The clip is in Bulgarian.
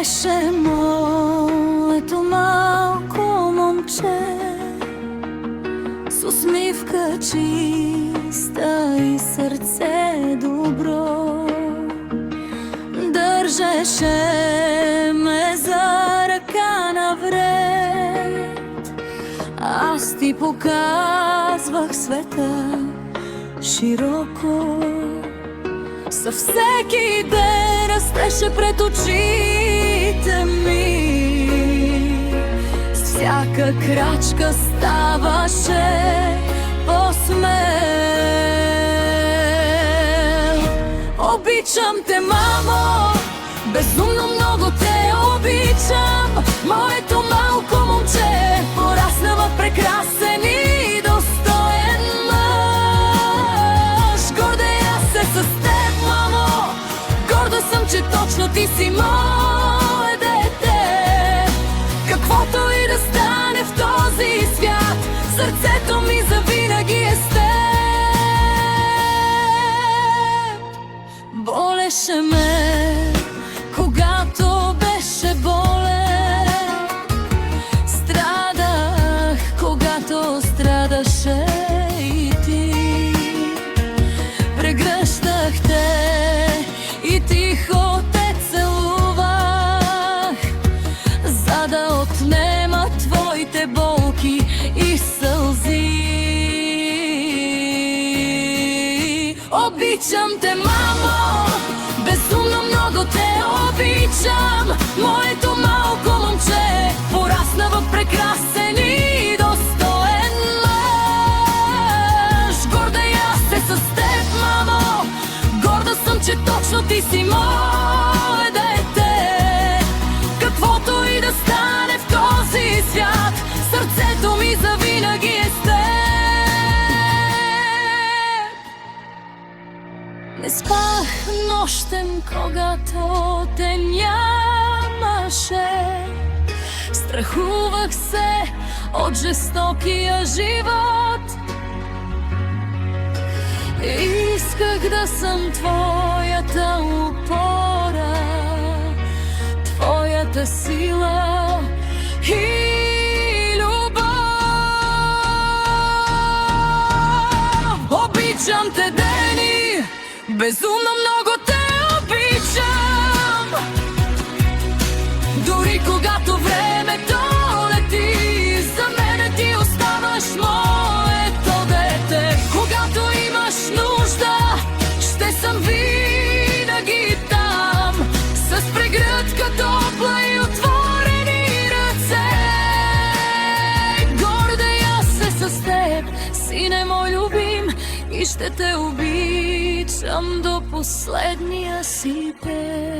беше моето малко момче, с усмивка чиста и сърце добро. Държеше ме за ръка навред, аз ти показвах света широко. Със всеки ден растеше пред очите ми, с всяка крачка ставаше по-смел. Обичам те, мамо, безумно много те обичам. Моето малко момче порасна в прекрасен и достоен мъж. Гордея се с теб, мамо, горда съм, че точно ти си мое дете. Каквото и да стане в този свят, сърцето ми завинаги е с теб. Болеше ме, когато беше болен, страдах, когато страдаше и ти. Прегръщах те и тихо те целувах, за да отнема твоите болки и сълзи. Обичам те, мамо, безумно много те обичам. Моето малко момче порасна в прекрасен и достоен мъж. Гордея се с теб, мамо, горда съм, че точно ти си мое дете. Каквото и да стане в този свят, сърцето ми завинаги е с теб. Не спах нощем, когато те нямаше. Страхувах се от жестокия живот. Исках да съм твоята опора, твоята сила и любов. Обичам те, Дени, безумно много те обичам. Дори когато времето лети, за мене ти оставаш моето дете. Когато имаш нужда, ще съм винаги там, с прегръдка топла и отворени ръце. Гордея се с теб, сине мой любим, и ще те обичам до последния си ден.